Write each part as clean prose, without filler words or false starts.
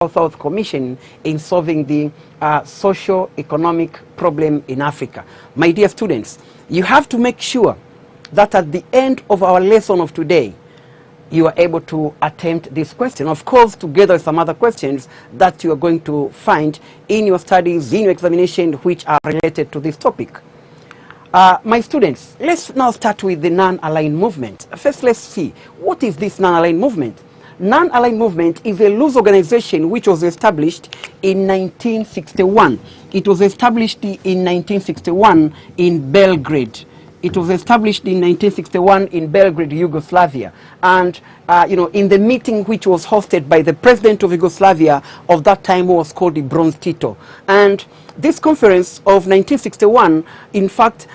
South Commission in solving the socio-economic problem in Africa. My dear students, you have to make sure that at the end of our lesson of today, you are able to attempt this question. Of course, together with some other questions that you are going to find in your studies, in your examination, which are related to this topic. My students, let's now start with the non-aligned movement. First, let's see, what is this non-aligned movement? Non-aligned movement is a loose organization which was established in 1961. It was established in 1961 in Belgrade. It was established in 1961 in Belgrade, Yugoslavia. And, in the meeting which was hosted by the president of Yugoslavia of that time, who was called the Bronze Tito. And this conference of 1961, in fact,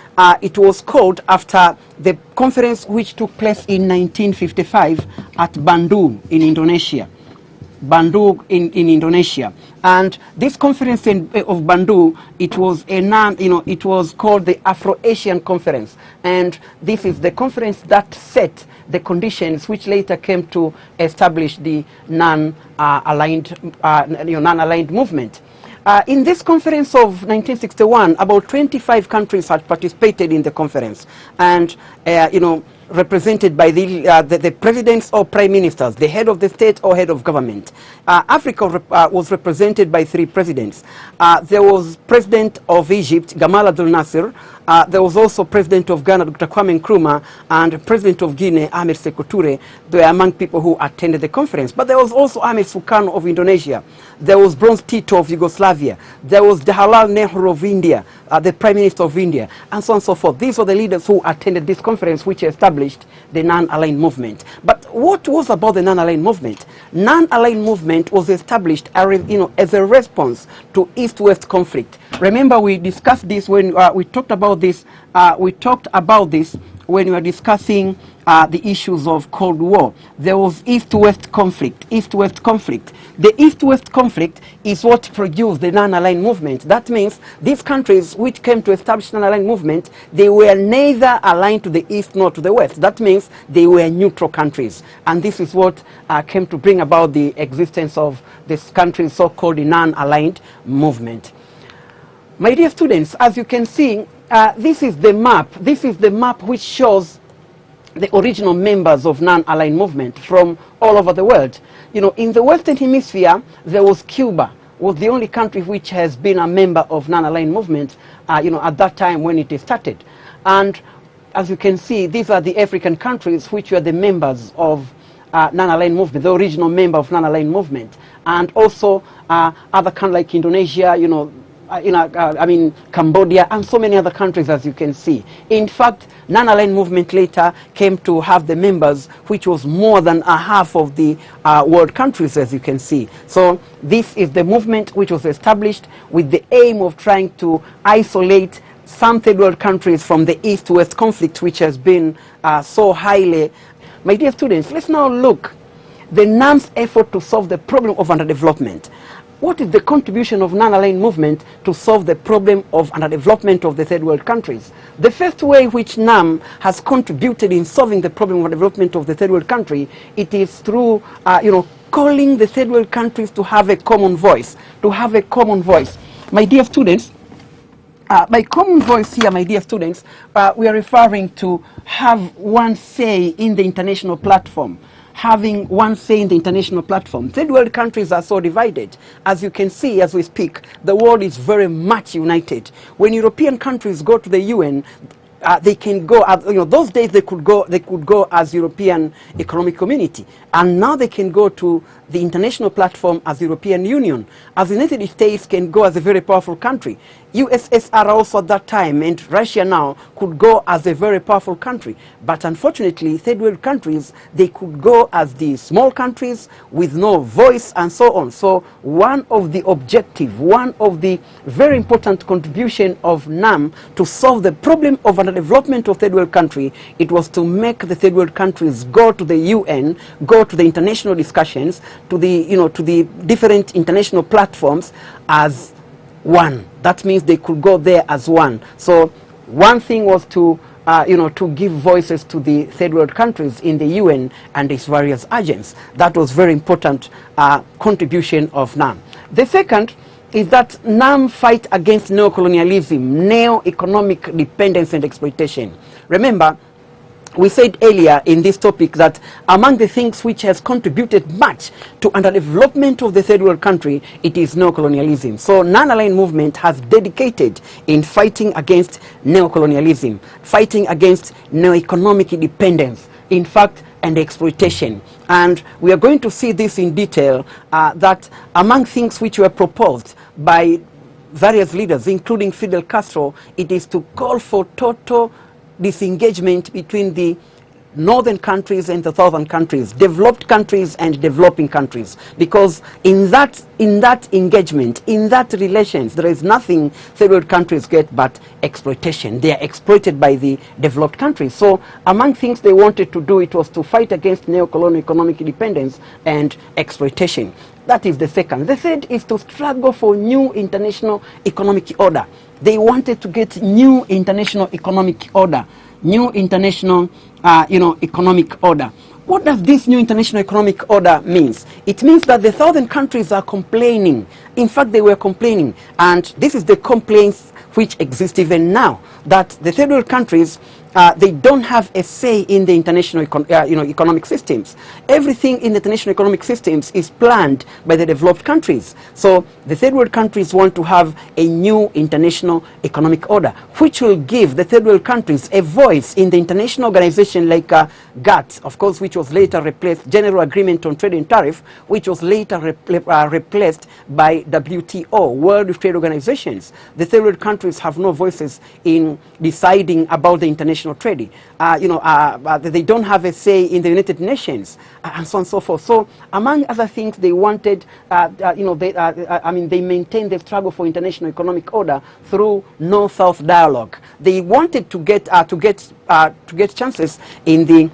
it was called after the conference which took place in 1955 at Bandung in Indonesia. Bandung in Indonesia. And this conference of Bandung, it was it was called the Afro-Asian Conference. And this is the conference that set the conditions which later came to establish the non-aligned movement. In this conference of 1961, about 25 countries had participated in the conference, and represented by the presidents or prime ministers, the head of the state or head of government. Africa was represented by 3 presidents. There was President of Egypt, Gamal Abdel Nasser. There was also President of Ghana, Dr. Kwame Nkrumah, and President of Guinea, Ahmed Sékou Touré. They were among people who attended the conference. But there was also Ahmed Sukarno of Indonesia. There was Bronze Tito of Yugoslavia. There was Jawaharlal Nehru of India, the Prime Minister of India, and so on and so forth. These were the leaders who attended this conference, which established the non-aligned movement. But what was about the non-aligned movement? Non-aligned movement was established as a response to East-West conflict. Remember, we discussed this when we talked about this. When we were discussing the issues of Cold War. There was East-West conflict. East-West conflict. The East-West conflict is what produced the non-aligned movement. That means these countries which came to establish non-aligned movement, they were neither aligned to the East nor to the West. That means they were neutral countries. And this is what came to bring about the existence of this country's so-called non-aligned movement. My dear students, as you can see, this is the map. This is the map which shows the original members of non-aligned movement from all over the world. In the Western Hemisphere, there was Cuba, was the only country which has been a member of non-aligned movement, at that time when it started. And as you can see, these are the African countries which were the members of non-aligned movement, the original member of non-aligned movement. And also other countries like Indonesia, Cambodia, and so many other countries, as you can see. In fact, non-aligned movement later came to have the members, which was more than a half of the world countries, as you can see. So this is the movement which was established with the aim of trying to isolate some third world countries from the East-West conflict, which has been so highly. My dear students, let's now look the NAM's effort to solve the problem of underdevelopment. What is the contribution of non-aligned movement to solve the problem of underdevelopment of the third world countries? The first way which NAM has contributed in solving the problem of underdevelopment of the third world country, it is through, calling the third world countries to have a common voice, My dear students, by common voice here, my dear students, we are referring to have one say in the international platform. Having one say in the international platform. Third world countries are so divided. As you can see as we speak, the world is very much united. When European countries go to the UN, they can go, those days they could go as European Economic Community. And now they can go to the international platform as European Union. As the United States can go as a very powerful country. USSR also at that time, and Russia now, could go as a very powerful country. But unfortunately, third world countries, they could go as the small countries with no voice and so on. So one of the objective, one of the very important contribution of NAM to solve the problem of underdevelopment of third world country, it was to make the third world countries go to the UN, go to the international discussions, to the different international platforms as one. That means they could go there as one. So one thing was to to give voices to the third world countries in the UN and its various agents. That was very important contribution of NAM. The second is that NAM fight against neocolonialism, neo-economic dependence and exploitation. Remember, we said earlier in this topic that among the things which has contributed much to underdevelopment of the third world country, it is neocolonialism. So non-aligned movement has dedicated in fighting against neocolonialism, fighting against neo-economic dependence, in fact, and exploitation. And we are going to see this in detail, that among things which were proposed by various leaders, including Fidel Castro, it is to call for total disengagement between the northern countries and the southern countries, developed countries and developing countries, because in that engagement, in that relations, there is nothing third world countries get but exploitation. They are exploited by the developed countries. So among things they wanted to do, it was to fight against neo-colonial economic independence and exploitation. That is the second. The third is to struggle for new international economic order. They wanted to get new international economic order, new international economic order. What does this new international economic order means? It means that the southern countries are complaining. In fact, they were complaining, and this is the complaints which exist even now, that the third world countries, they don't have a say in the international economic systems. Everything in the international economic systems is planned by the developed countries. So the third world countries want to have a new international economic order, which will give the third world countries a voice in the international organization like GATT, of course, which was later replaced, General Agreement on Trade and Tariff, which was later replaced by WTO, World Trade Organizations. The third world countries have no voices in deciding about the international trade. They don't have a say in the United Nations, and so on and so forth. So among other things, they wanted, they maintained the struggle for international economic order through North-South dialogue. They wanted to get chances in the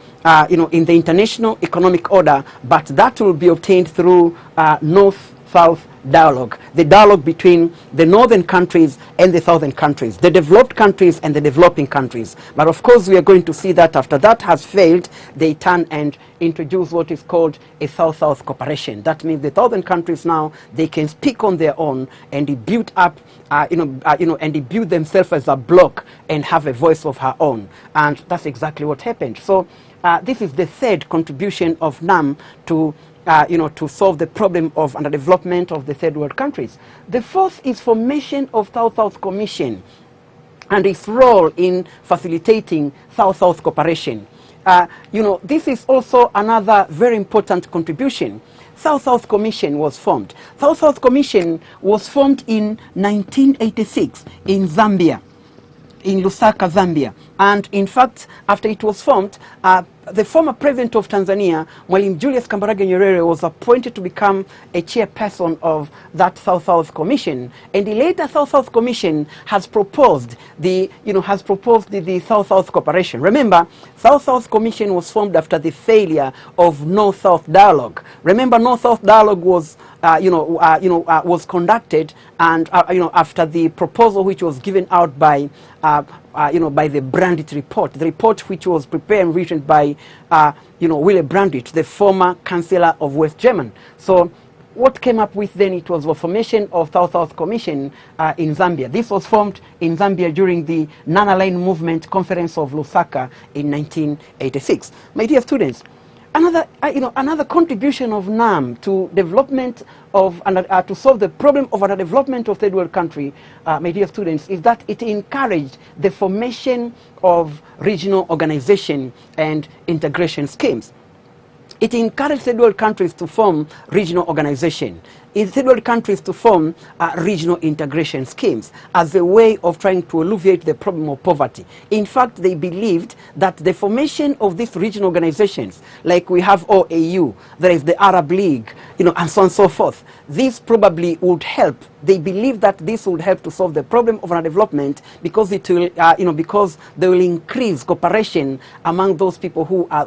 international economic order, but that will be obtained through North-South dialogue, the dialogue between the northern countries and the southern countries, the developed countries and the developing countries. But of course, we are going to see that after that has failed, they turn and introduce what is called a South-South cooperation. That means the southern countries now, they can speak on their own and they build up, and they build themselves as a bloc and have a voice of her own. And that's exactly what happened. So this is the third contribution of NAM to solve the problem of underdevelopment of the third world countries. The fourth is formation of South-South Commission and its role in facilitating South-South cooperation. This is also another very important contribution. South-South Commission was formed. South-South Commission was formed in 1986 in Zambia, in Lusaka, Zambia. And in fact, after it was formed, the former president of Tanzania, Mwalimu Julius Kambarage Nyerere, was appointed to become a chairperson of that South-South Commission. And the later South-South Commission has proposed the South-South cooperation. Remember, South-South Commission was formed after the failure of North-South dialogue. Remember, North-South dialogue was was conducted, and after the proposal which was given out by by the Brandt report, the report which was prepared and written by Willy Brandt, the former Chancellor of West Germany. So what came up with then, it was the formation of South-South Commission in Zambia. This was formed in Zambia during the Non-Aligned Movement Conference of Lusaka in 1986. My dear students, another contribution of NAM to development of to solve the problem of underdevelopment of third world country, my dear students, is that it encouraged the formation of regional organization and integration schemes. It encouraged third world countries to form regional organization. In third world countries to form regional integration schemes as a way of trying to alleviate the problem of poverty. In fact, they believed that the formation of these regional organizations, like we have OAU, there is the Arab League, and so on and so forth, this probably would help. They believe that this would help to solve the problem of underdevelopment, because it will, because they will increase cooperation among those people who are,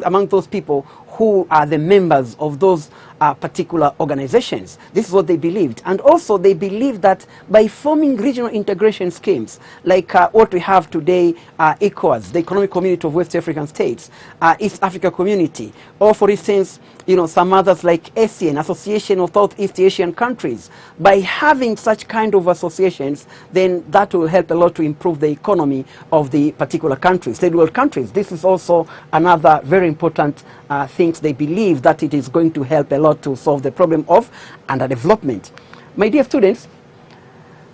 among those people who are the members of those particular organizations. This is what they believed. And also they believed that by forming regional integration schemes, like what we have today, ECOWAS, the Economic Community of West African States, East Africa Community, or for instance, some others like ASEAN, Association of Southeast Asian Countries. By having such kind of associations, then that will help a lot to improve the economy of the particular countries, third world countries. This is also another very important things they believe that it is going to help a lot to solve the problem of underdevelopment. My dear students,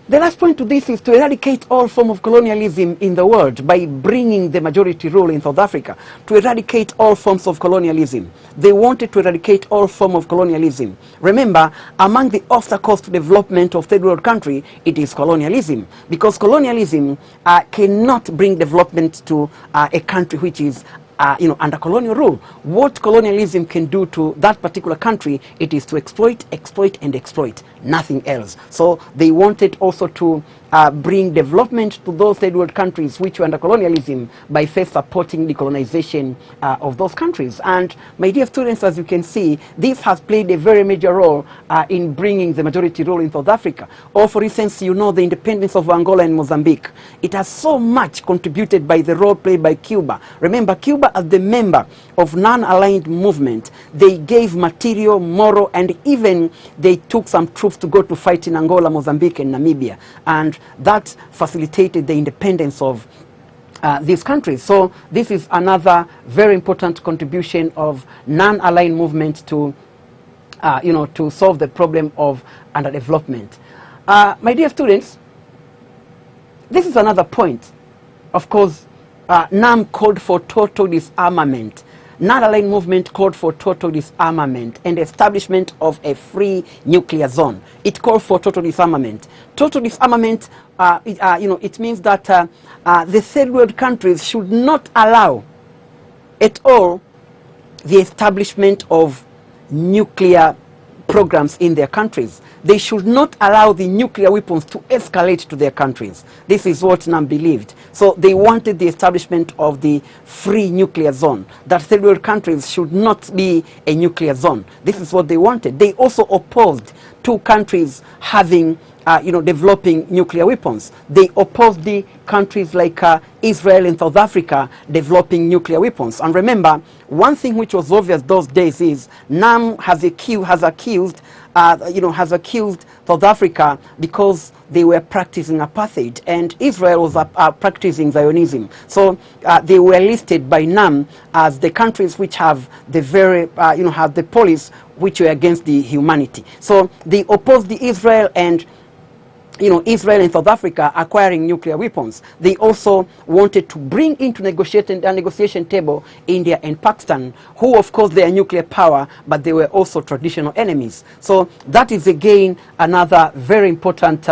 the last point to this is to eradicate all form of colonialism in the world by bringing the majority rule in South Africa, to eradicate all forms of colonialism. They wanted to eradicate all form of colonialism. Remember, among the obstacles to development of third world country, it is colonialism, because colonialism cannot bring development to a country which is under colonial rule. What colonialism can do to that particular country, it is to exploit, exploit, and exploit, nothing else. So they wanted also to bring development to those third world countries which were under colonialism by first supporting decolonization of those countries. And my dear students, as you can see, this has played a very major role in bringing the majority rule in South Africa. Or for instance, the independence of Angola and Mozambique. It has so much contributed by the role played by Cuba. Remember, Cuba as the member of non-aligned movement, they gave material, moral, and even they took some troops to go to fight in Angola, Mozambique, and Namibia. And that facilitated the independence of these countries. So this is another very important contribution of non-aligned movement to, to solve the problem of underdevelopment. My dear students, this is another point. Of course, NAM called for total disarmament. Non-aligned movement called for total disarmament and establishment of a free nuclear zone. It called for total disarmament. Total disarmament, it means that the third world countries should not allow at all the establishment of nuclear programs in their countries. They should not allow the nuclear weapons to escalate to their countries. This is what NAM believed. So they wanted the establishment of the free nuclear zone, that third world countries should not be a nuclear zone. This is what they wanted. They also opposed two countries having developing nuclear weapons. They opposed the countries like Israel and South Africa developing nuclear weapons. And remember, one thing which was obvious those days is NAM has accused South Africa because they were practicing apartheid, and Israel was practicing Zionism. So they were listed by NAM as the countries which have the very, have the policies which were against the humanity. So they opposed the Israel and Israel and South Africa acquiring nuclear weapons. They also wanted to bring into negotiation table India and Pakistan, who of course they are nuclear power, but they were also traditional enemies. So that is again another very important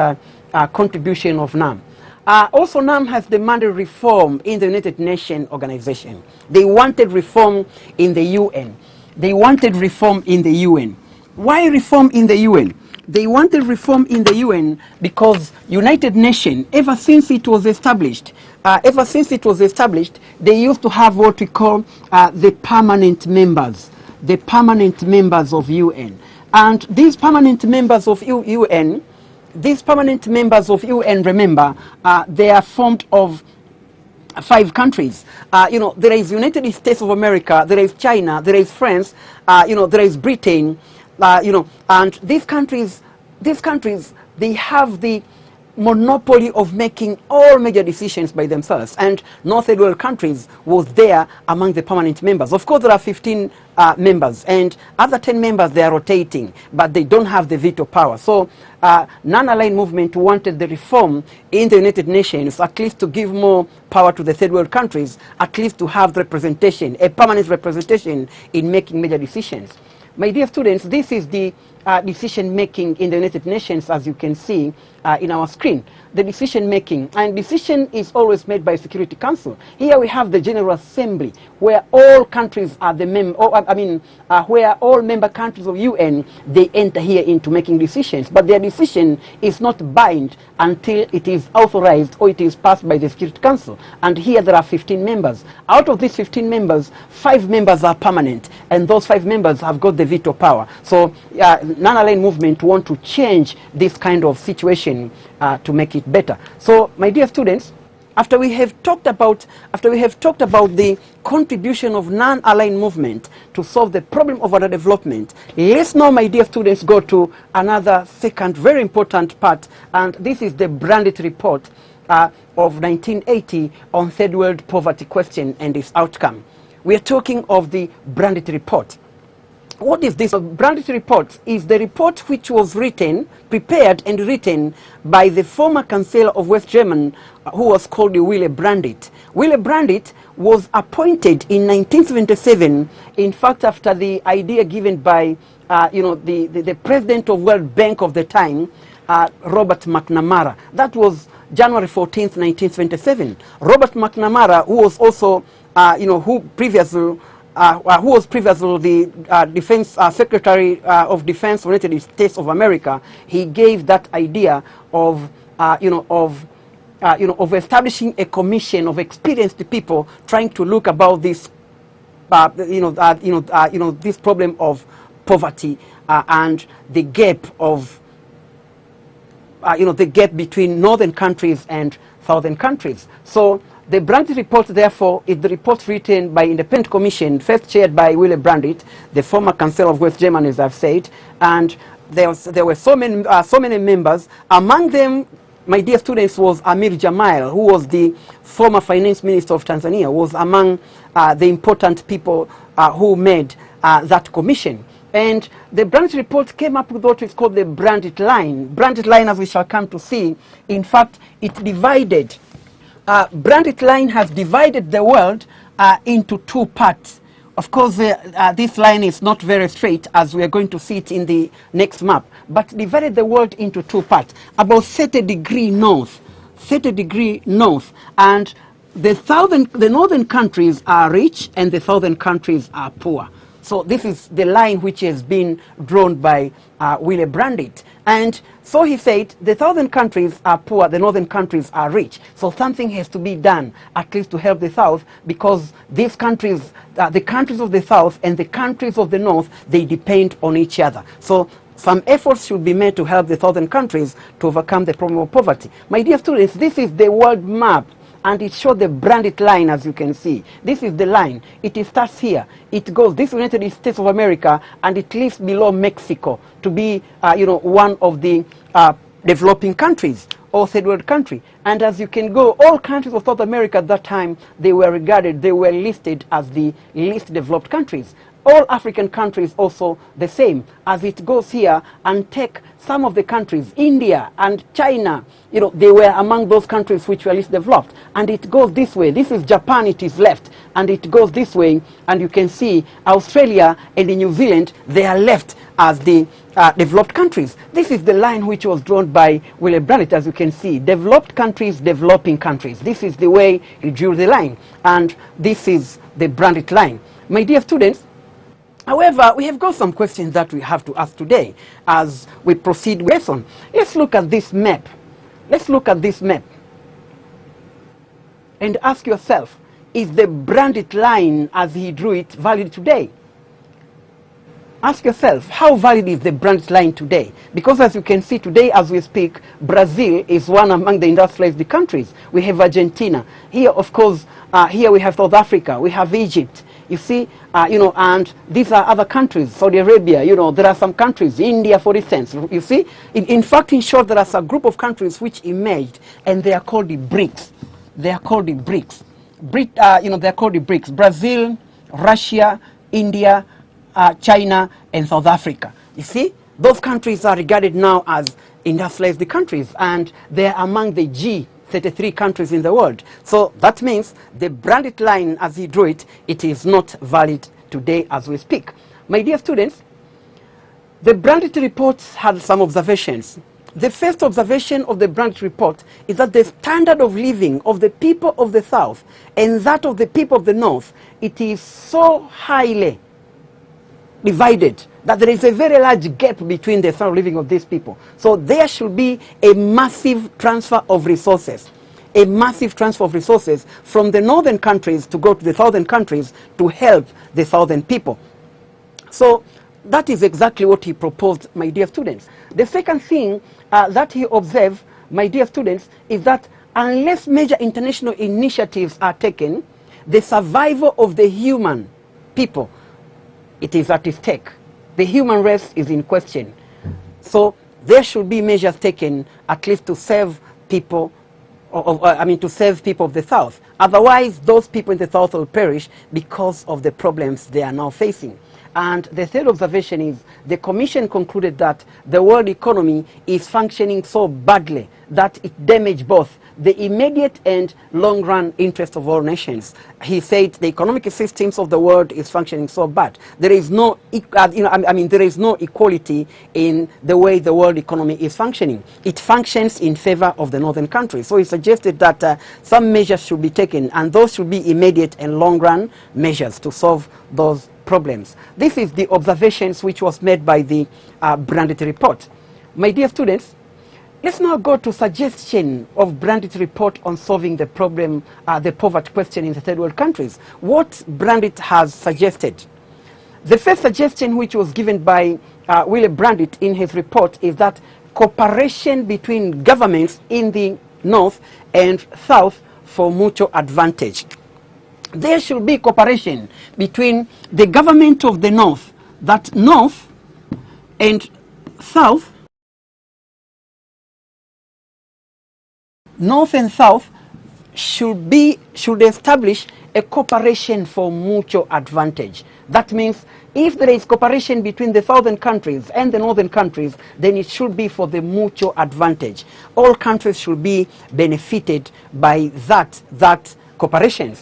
contribution of NAM. Also, NAM has demanded reform in the United Nations organization. They wanted reform in the UN. They wanted reform in the UN. Why reform in the UN? They wanted reform in the UN because United Nations, ever since it was established, they used to have what we call the permanent members of UN. And these permanent members of UN, remember, they are formed of 5 countries. There is United States of America, there is China, there is France, there is Britain, and these countries, they have the monopoly of making all major decisions by themselves, and no third world countries was there among the permanent members. Of course, there are 15 members, and other 10 members, they are rotating, but they don't have the veto power. So non-aligned movement wanted the reform in the United Nations, at least to give more power to the third world countries, at least to have representation, a permanent representation in making major decisions. My dear students, this is the decision making in the United Nations, as you can see in our screen. The decision making, and decision is always made by Security Council. Here we have the General Assembly, where all countries are the where all member countries of UN, they enter here into making decisions, but their decision is not bind until it is authorized or it is passed by the Security Council. And here there are 15 members. Out of these 15 members, 5 members are permanent, and those 5 members have got the veto power. So non-aligned movement want to change this kind of situation to make it better. So, my dear students, after we have talked about the contribution of non-aligned movement to solve the problem of underdevelopment, let's now, my dear students, go to another second very important part, and this is the Brandit report of 1980 on third world poverty question and its outcome. We are talking of the Brandit report. What is this? Brandit report is the report which was prepared and written by the former Chancellor of West Germany, who was called Willy Brandt. Willy Brandt was appointed in 1977, in fact, after the idea given by the president of World Bank of the time, Robert McNamara. That was January 14th, 1977. Robert McNamara, who was also, who was previously the Defense Secretary of Defense of the United States of America, he gave that idea of establishing a commission of experienced people trying to look about this, this problem of poverty and the gap of, the gap between northern countries and southern countries. So the Brandt report, therefore, is the report written by independent commission, first chaired by Willy Brandt, the former Chancellor of West Germany, as I've said, and there were so many members. Among them, my dear students, was Amir Jamal, who was the former finance minister of Tanzania, was among the important people who made that commission. And the Brandt report came up with what is called the Brandt line. Brandt line, as we shall come to see, in fact, it divided. Brandt line has divided the world into 2 parts. Of course, this line is not very straight, as we are going to see it in the next map, but divided the world into 2 parts, about 30 degrees north, and the northern countries are rich and the southern countries are poor. So this is the line which has been drawn by Willy Brandt. And so he said, the southern countries are poor, the northern countries are rich. So something has to be done, at least to help the south, because these countries, the countries of the south and the countries of the north, they depend on each other. So some efforts should be made to help the southern countries to overcome the problem of poverty. My dear students, this is the world map, and it shows the Brandt line, as you can see. This is the line. It starts here. It goes, this United States of America, and it leaves below Mexico to be, one of the developing countries, or third world country. And as you can go, all countries of South America at that time, they were listed as the least developed countries. All African countries also the same, as it goes here and take some of the countries, India and China, they were among those countries which were least developed. And it goes this way. This is Japan, it is left. And it goes this way. And you can see Australia and New Zealand, they are left as the developed countries. This is the line which was drawn by Willy Brandt, as you can see. Developed countries, developing countries. This is the way he drew the line. And this is the Brandt line. My dear students, however, we have got some questions that we have to ask today as we proceed with lesson. Let's look at this map. Let's look at this map and ask yourself, is the Brandt line as he drew it valid today? Ask yourself, how valid is the Brandt line today? Because as you can see today, as we speak, Brazil is one among the industrialized countries. We have Argentina. Here, of course, here we have South Africa. We have Egypt. You see, and these are other countries, Saudi Arabia, there are some countries, India, for instance. You see, in fact, in short, there are a group of countries which emerged, and they are called the BRICS. They are called the BRICS. They are called the BRICS. Brazil, Russia, India, China, and South Africa. You see, those countries are regarded now as industrialized countries, and they are among the G33 countries in the world. So that means the Brandt line, as he drew it, it is not valid today as we speak. My dear students, The Brandt report had some observations. The first observation of the Brandt report is that the standard of living of the people of the South and that of the people of the North, it is so highly divided that there is a very large gap between the standard of living of these people. So there should be a massive transfer of resources. A massive transfer of resources from the northern countries to go to the southern countries to help the southern people. So that is exactly what he proposed, my dear students. The second thing that he observed, my dear students, is that unless major international initiatives are taken, the survival of the human people, it is at stake. The human race is in question. So there should be measures taken at least to save people to save people of the South. Otherwise, those people in the South will perish because of the problems they are now facing. And the third observation is the Commission concluded that the world economy is functioning so badly that it damaged both the immediate and long-run interests of all nations. He said the economic systems of the world is functioning so bad. There is no, there is no equality in the way the world economy is functioning. It functions in favor of the northern countries. So he suggested that some measures should be taken, and those should be immediate and long-run measures to solve those problems. This is the observations which was made by the Brandt report. My dear students, let's now go to suggestion of Brandt's report on solving the problem, the poverty question in the third world countries. What Brandt has suggested. The first suggestion which was given by Willy Brandt in his report is that cooperation between governments in the north and south for mutual advantage. There should be cooperation between the government of the north, that north and south, north and south should establish a cooperation for mutual advantage. That means if there is cooperation between the southern countries and the northern countries, then it should be for the mutual advantage. All countries should be benefited by that cooperation.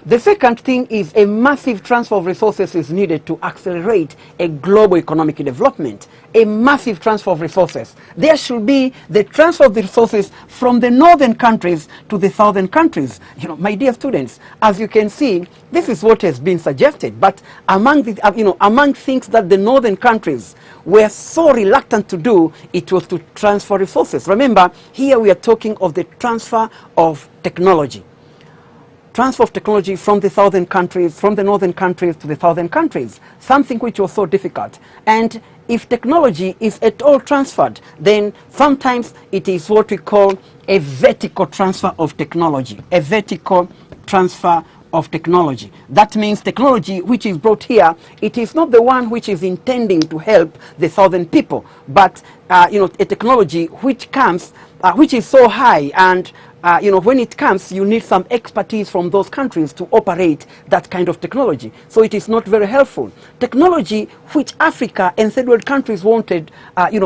The second thing is a massive transfer of resources is needed to accelerate a global economic development. A massive transfer of resources. There should be the transfer of the resources from the northern countries to the southern countries. You know, my dear students, as you can see, this is what has been suggested. But among the, among things that the northern countries were so reluctant to do, it was to transfer resources. Remember, here we are talking of the transfer of technology. Transfer of technology from the southern countries, from the northern countries to the southern countries, something which was so difficult. And if technology is at all transferred, then sometimes it is what we call a vertical transfer of technology, a vertical transfer of technology. That means technology which is brought here, it is not the one which is intending to help the southern people, but a technology which comes, which is so high, and when it comes, you need some expertise from those countries to operate that kind of technology. So it is not very helpful. Technology which Africa and third world countries wanted,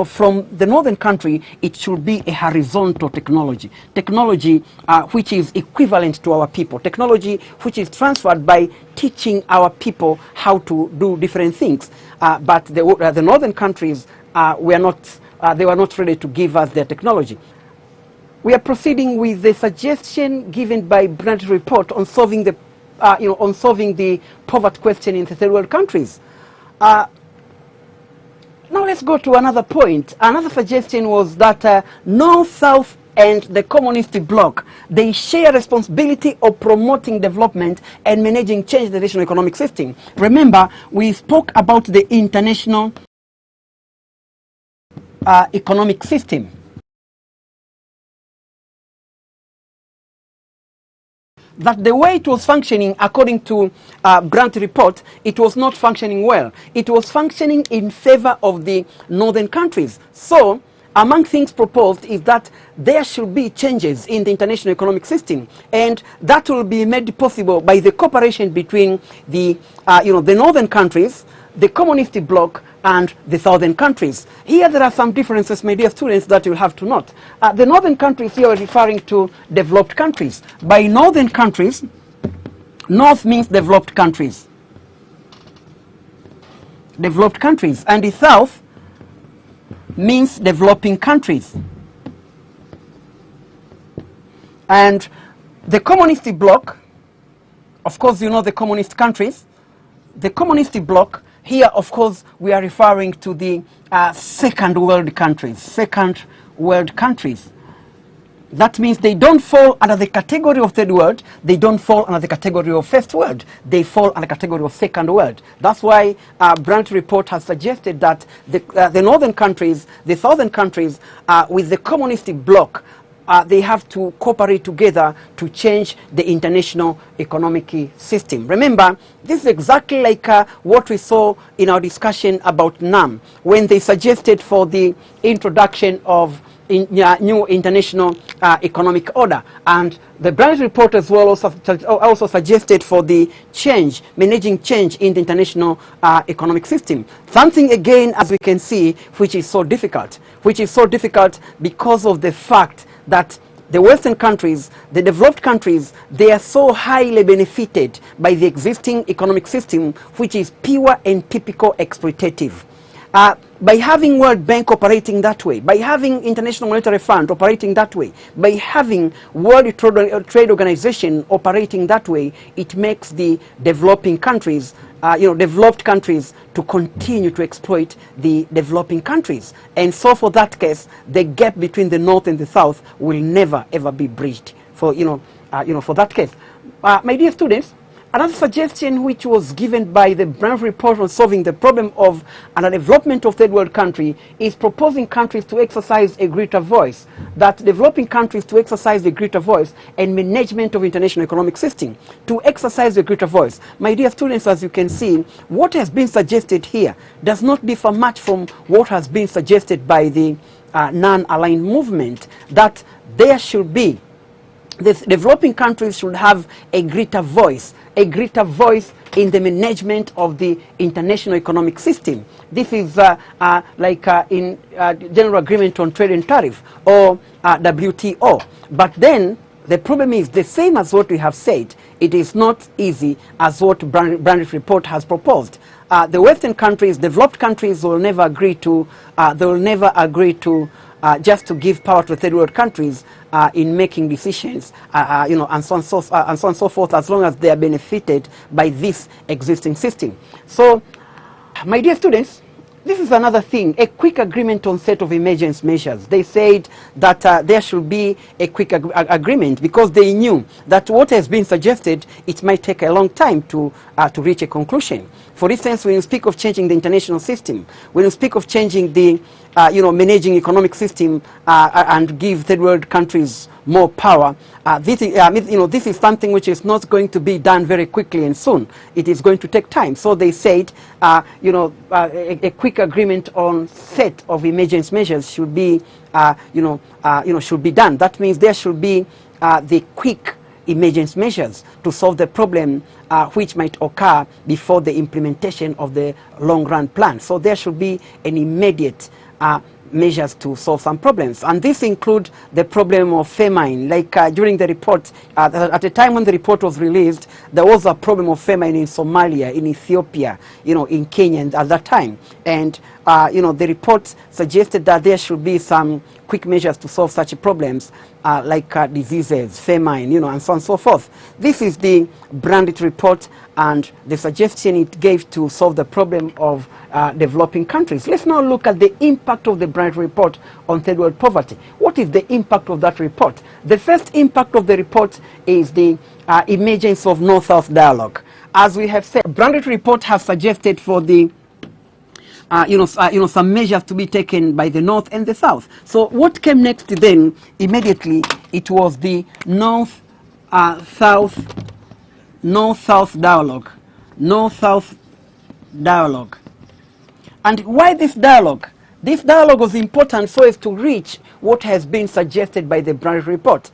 from the northern country, it should be a horizontal technology. Technology which is equivalent to our people. Technology which is transferred by teaching our people how to do different things. But the northern countries were not ready to give us their technology. We are proceeding with the suggestion given by Brandt's report on solving the, poverty question in the third world countries. Now let's go to another point. Another suggestion was that North, South, and the communist bloc, they share responsibility of promoting development and managing change in the national economic system. Remember, we spoke about the international economic system. That the way it was functioning, according to Brandt's report, it was not functioning well. It was functioning in favor of the northern countries. So, among things proposed is that there should be changes in the international economic system, and that will be made possible by the cooperation between the, the northern countries, the communist bloc, and the southern countries. Here there are some differences, my dear students, that you'll have to note. The northern countries here are referring to developed countries. By northern countries, north means developed countries. Developed countries. And the south means developing countries. And the communist bloc, of course, you know the communist countries. The communist bloc, here, of course, we are referring to the second world countries. Second world countries. That means they don't fall under the category of third world. They don't fall under the category of first world. They fall under the category of second world. That's why Brandt report has suggested that the northern countries, the southern countries, with the communist bloc, they have to cooperate together to change the international economic system. Remember, this is exactly like what we saw in our discussion about NAM, when they suggested for the introduction of new international economic order. And the Brandt report as well also suggested for the change, managing change in the international economic system. Something, again, as we can see, which is so difficult because of the fact that the Western countries, the developed countries, they are so highly benefited by the existing economic system, which is pure and typical exploitative. By having World Bank operating that way, by having International Monetary Fund operating that way, by having World Trade Organization operating that way, it makes the developing countries, developed countries, to continue to exploit the developing countries. And so for that case, the gap between the North and the South will never ever be bridged for, for that case. My dear students, another suggestion which was given by the Brandt report on solving the problem of underdevelopment of third world country is proposing countries to exercise a greater voice, that developing countries to exercise a greater voice and management of international economic system, to exercise a greater voice. My dear students, as you can see, what has been suggested here does not differ much from what has been suggested by the non-aligned movement, that there should be, the developing countries should have a greater voice in the management of the international economic system. This is in General Agreement on Trade and Tariff, or WTO. But then the problem is the same as what we have said. It is not easy as what Brandt's report has proposed. The Western countries, developed countries, will never agree to. Just to give power to third world countries in making decisions, and so on and so forth, as long as they are benefited by this existing system. So, my dear students, this is another thing, a quick agreement on set of emergency measures. They said that there should be a quick agreement because they knew that what has been suggested, it might take a long time to reach a conclusion. For instance, when you speak of changing the international system, when you speak of changing the managing economic system and give third world countries more power, this is something which is not going to be done very quickly and soon. It is going to take time. So they said, a quick agreement on set of emergency measures should be, should be done. That means there should be the quick emergency measures to solve the problem which might occur before the implementation of the long-run plan. So there should be an immediate measures to solve some problems, and this include the problem of famine. Like during the report, at the time when the report was released, there was a problem of famine in Somalia, in Ethiopia, in Kenya at that time, and the report suggested that there should be some quick measures to solve such problems, like diseases, famine, and so on and so forth. This is the Brandt report and the suggestion it gave to solve the problem of developing countries. Let's now look at the impact of the Brandt report on third world poverty. What is the impact of that report? The first impact of the report is the emergence of North-South dialogue. As we have said, Brandt report has suggested for the some measures to be taken by the North and the South. So what came next then, immediately, it was the North-South dialogue. North-South dialogue. And why this dialogue? This dialogue was important so as to reach what has been suggested by the Brandt report.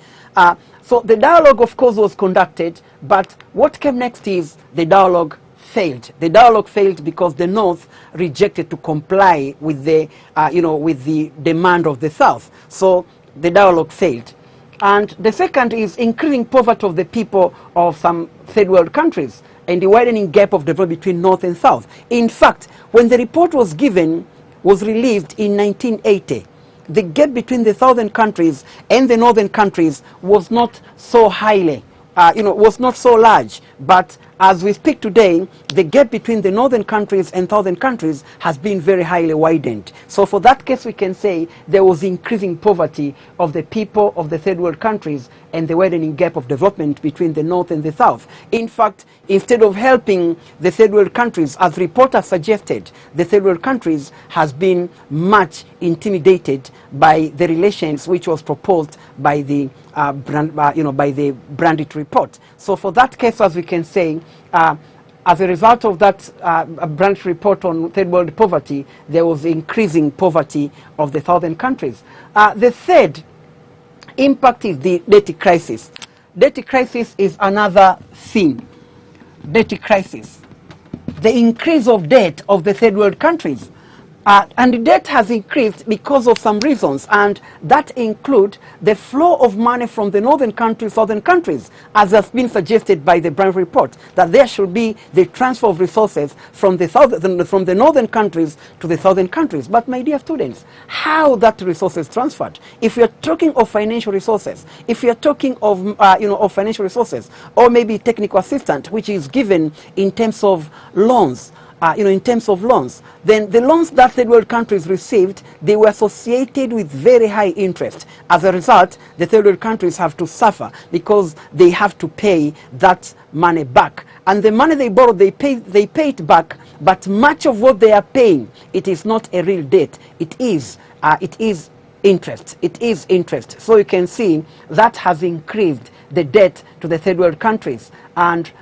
So the dialogue, of course, was conducted, but what came next is the dialogue failed. The dialogue failed because the North rejected to comply with the, with the demand of the South. So the dialogue failed. And the second is increasing poverty of the people of some third world countries and the widening gap of development between North and South. In fact, when the report was given, was relieved in 1980, the gap between the southern countries and the northern countries was not so was not so large. But as we speak today, the gap between the northern countries and southern countries has been very highly widened. So for that case, we can say there was increasing poverty of the people of the third world countries and the widening gap of development between the north and the south. In fact, instead of helping the third world countries, as reporters suggested, the third world countries has been much intimidated by the relations which was proposed by the by the Brandit report. So for that case, as we can say, as a result of that Brandit report on third world poverty, there was increasing poverty of the southern countries. The third impact is the debt crisis. Debt crisis is another thing. Debt crisis. The increase of debt of the third world countries. And the debt has increased because of some reasons, and that include the flow of money from the northern countries, southern countries, as has been suggested by the Brand report, that there should be the transfer of resources from the northern countries to the southern countries. But my dear students, how that resources transferred? If we are talking of financial resources, if we are talking of of financial resources, or maybe technical assistance, which is given in terms of loans. In terms of loans, then the loans that third world countries received, they were associated with very high interest. As a result, the third world countries have to suffer because they have to pay that money back. And the money they borrowed, they pay it back, but much of what they are paying, it is not a real debt. It is interest. It is interest. So you can see that has increased the debt to the third world countries. And,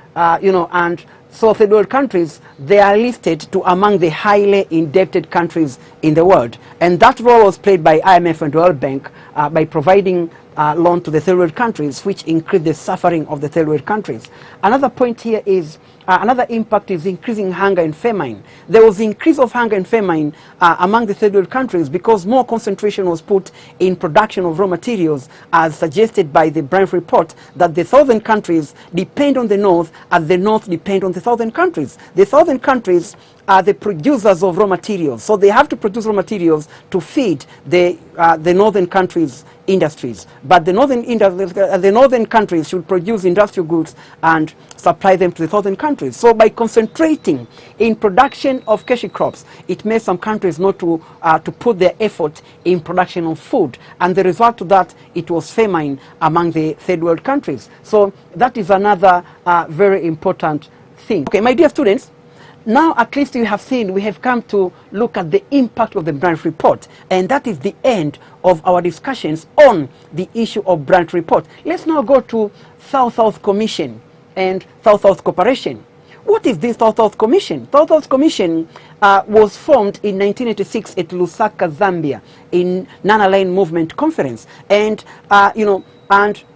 so third world countries, they are listed to among the highly indebted countries in the world. And that role was played by IMF and World Bank by providing loan to the third world countries, which increased the suffering of the third world countries. Another point here is, another impact is increasing hunger and famine. There was increase of hunger and famine among the third world countries because more concentration was put in production of raw materials, as suggested by the Brand report, that the southern countries depend on the north as the north depend on the southern countries. The southern countries are the producers of raw materials, so they have to produce raw materials to feed the northern countries' industries. But the northern countries should produce industrial goods and supply them to the southern countries. So by concentrating in production of cashew crops, it made some countries not to put their effort in production of food, and the result of that, it was famine among the third world countries. So that is another very important thing. Okay, my dear students, now at least you have seen, we have come to look at the impact of the Brand report, and that is the end of our discussions on the issue of Brand report. Let's now go to South-South Commission and South-South Cooperation. What is this South-South Commission? South-South Commission was formed in 1986 at Lusaka, Zambia, in Non-Aligned Movement Conference, and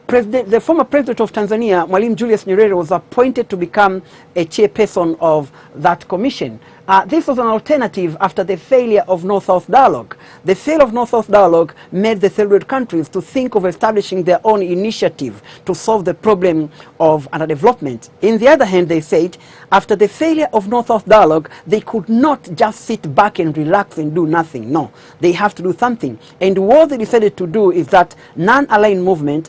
the former president of Tanzania, Mwalimu Julius Nyerere, was appointed to become a chairperson of that commission. This was an alternative after the failure of North-South Dialogue. The failure of North-South Dialogue made the third world countries to think of establishing their own initiative to solve the problem of underdevelopment. In the other hand, they said, after the failure of North-South Dialogue, they could not just sit back and relax and do nothing. No, they have to do something. And what they decided to do is that non-aligned movement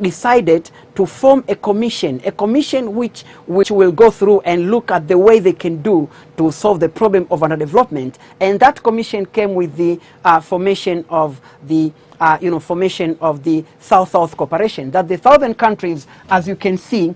decided to form a commission which will go through and look at the way they can do to solve the problem of underdevelopment. And that commission came with the formation of the South-South Cooperation, that the southern countries, as you can see,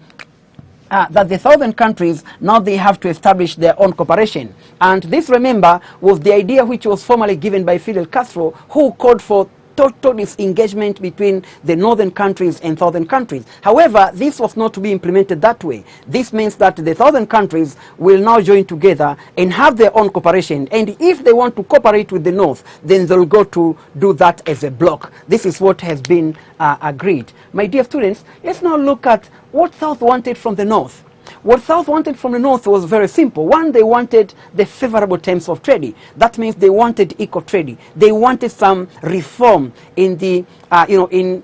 that the southern countries, now they have to establish their own cooperation. And this, remember, was the idea which was formally given by Fidel Castro, who called for total disengagement between the northern countries and southern countries. However, this was not to be implemented that way. This means that the southern countries will now join together and have their own cooperation. And if they want to cooperate with the north, then they'll go to do that as a bloc. This is what has been agreed. My dear students, let's now look at what South wanted from the north. What South wanted from the North was very simple. One, they wanted the favorable terms of trade. That means they wanted equal trade. They wanted some reform in the in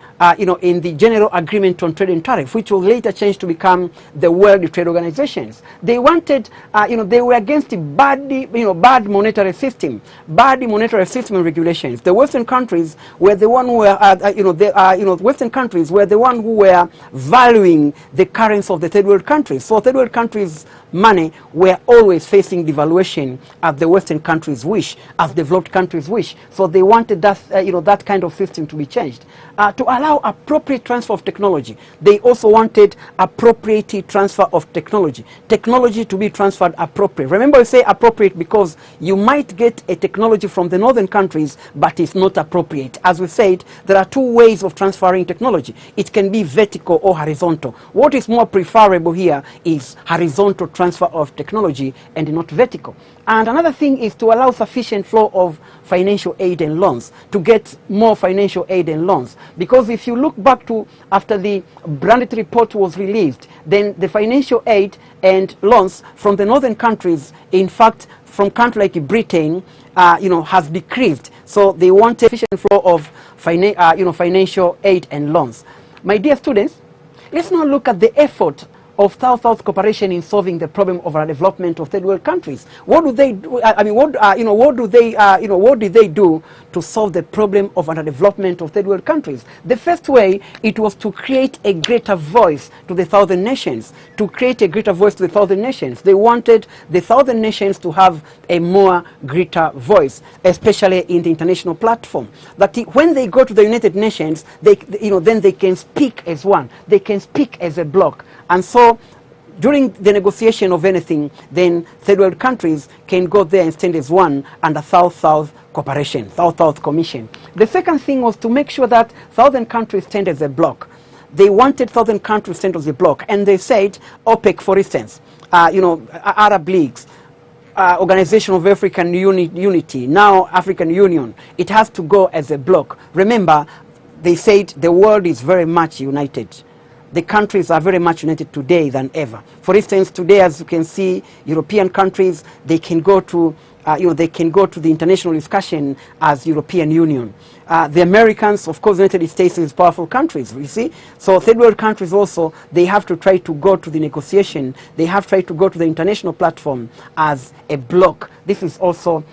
the General Agreement on Trade and Tariff, which was later changed to become the World Trade Organizations. They wanted, they were against the bad monetary system and regulations. The Western countries were the one who were, Western countries were the one who were valuing the currency of the third world countries. So third world countries' money were always facing devaluation as the Western countries wish, as developed countries wish. So they wanted that, that kind of system to be changed. To allow appropriate transfer of technology. They also wanted appropriate transfer of technology. Technology to be transferred appropriate. Remember, I say appropriate because you might get a technology from the northern countries, but it's not appropriate. As we said, there are two ways of transferring technology. It can be vertical or horizontal. What is more preferable here is horizontal transfer of technology and not vertical. And another thing is to allow sufficient flow of financial aid and loans, to get more financial aid and loans. Because if you look back to after the Brandit report was released, then the financial aid and loans from the northern countries, in fact, from countries like Britain, has decreased. So they want sufficient flow of financial aid and loans. My dear students, let's now look at the effort of South-South cooperation in solving the problem of our development of third world countries. What do they do? What did they do to solve the problem of underdevelopment of third world countries? The first way, it was to create a greater voice to the southern nations. To create a greater voice to the southern nations, they wanted the southern nations to have a more greater voice, especially in the international platform. That when they go to the United Nations, then they can speak as one. They can speak as a bloc. And so, during the negotiation of anything, then third world countries can go there and stand as one under South-South cooperation, South-South Commission. The second thing was to make sure that southern countries stand as a bloc. They wanted southern countries to stand as a bloc, and they said OPEC, for instance, Arab leagues, Organization of African Unity, now African Union, it has to go as a bloc. Remember, they said the world is very much united. The countries are very much united today than ever. For instance, today, as you can see, European countries, they can go to, they can go to the international discussion as European Union. The Americans, of course, the United States is powerful countries, you see. So third world countries also, they have to try to go to the negotiation. They have tried to go to the international platform as a bloc. This is also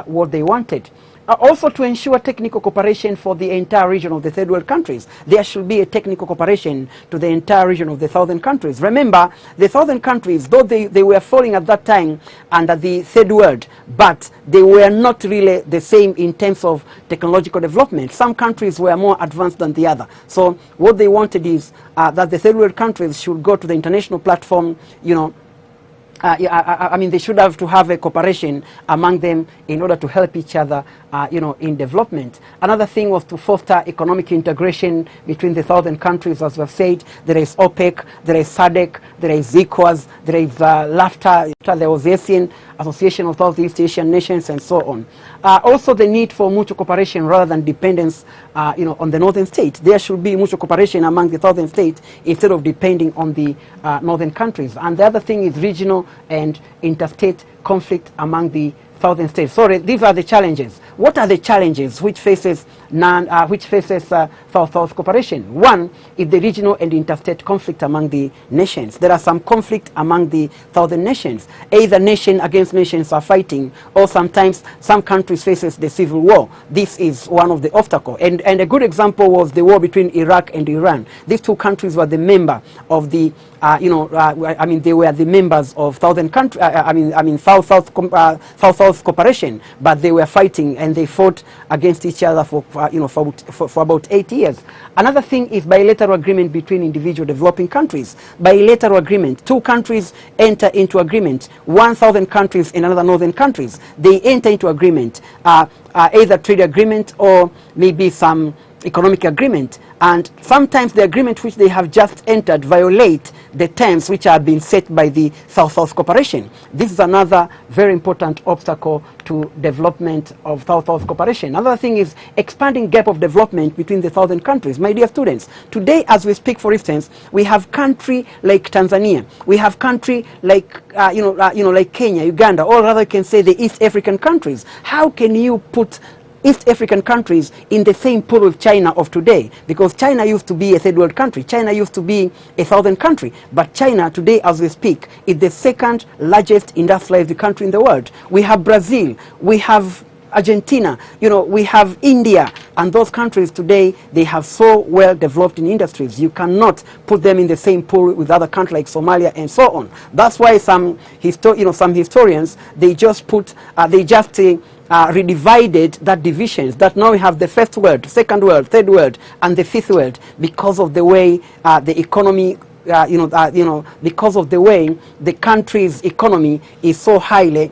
what they wanted. Also to ensure technical cooperation for the entire region of the third world countries. There should be a technical cooperation to the entire region of the southern countries. Remember, the southern countries, though they were falling at that time under the third world, but they were not really the same in terms of technological development. Some countries were more advanced than the other. So what they wanted is that the third world countries should go to the international platform, they should have to have a cooperation among them in order to help each other, in development. Another thing was to foster economic integration between the southern countries. As we've said, there is OPEC, there is SADC, there is ECOWAS, there is LAFTA, there was the ASEAN, Association of Southeast Asian Nations, and so on. Also the need for mutual cooperation rather than dependence, on the northern states. There should be mutual cooperation among the southern states instead of depending on the northern countries. And the other thing is regional and interstate conflict among the southern states. Sorry, these are the challenges. What are the challenges which faces South-South cooperation? One is the regional and interstate conflict among the nations. There are some conflict among the southern nations. Either nation against nations are fighting, or sometimes some countries faces the civil war. This is one of the obstacles. And a good example was the war between Iraq and Iran. These two countries were the member of the they were the members of southern country, South-South cooperation, but they were fighting and they fought against each other for about 8 years. Another thing is bilateral agreement between individual developing countries. Bilateral agreement, two countries enter into agreement, one southern countries and another northern countries. They enter into agreement, either trade agreement or maybe some economic agreement, and sometimes the agreement which they have just entered violate the terms which are being set by the South-South cooperation. This is another very important obstacle to development of South-South cooperation. Another thing is expanding gap of development between the southern countries. My dear students, today as we speak, for instance, we have country like Tanzania, we have country like like Kenya, Uganda, or rather you can say the East African countries. How can you put East African countries in the same pool with China of today? Because China used to be a third world country. China used to be a southern country. But China today, as we speak, is the second largest industrialized country in the world. We have Brazil, we have Argentina, we have India, and those countries today, they have so well developed in industries. You cannot put them in the same pool with other countries like Somalia and so on. That's why some historians, they just put, redivided that divisions, that now we have the first world, second world, third world, and the fifth world, because of the way the economy, because of the way the country's economy is so highly,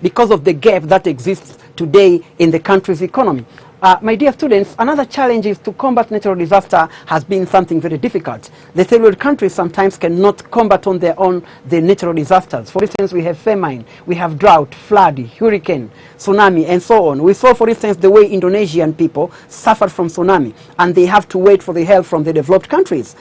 because of the gap that exists today in the country's economy. My dear students, another challenge is to combat natural disaster has been something very difficult. The third world countries sometimes cannot combat on their own the natural disasters. For instance, we have famine, we have drought, flood, hurricane, tsunami, and so on. We saw, for instance, the way Indonesian people suffered from tsunami, and they have to wait for the help from the developed countries.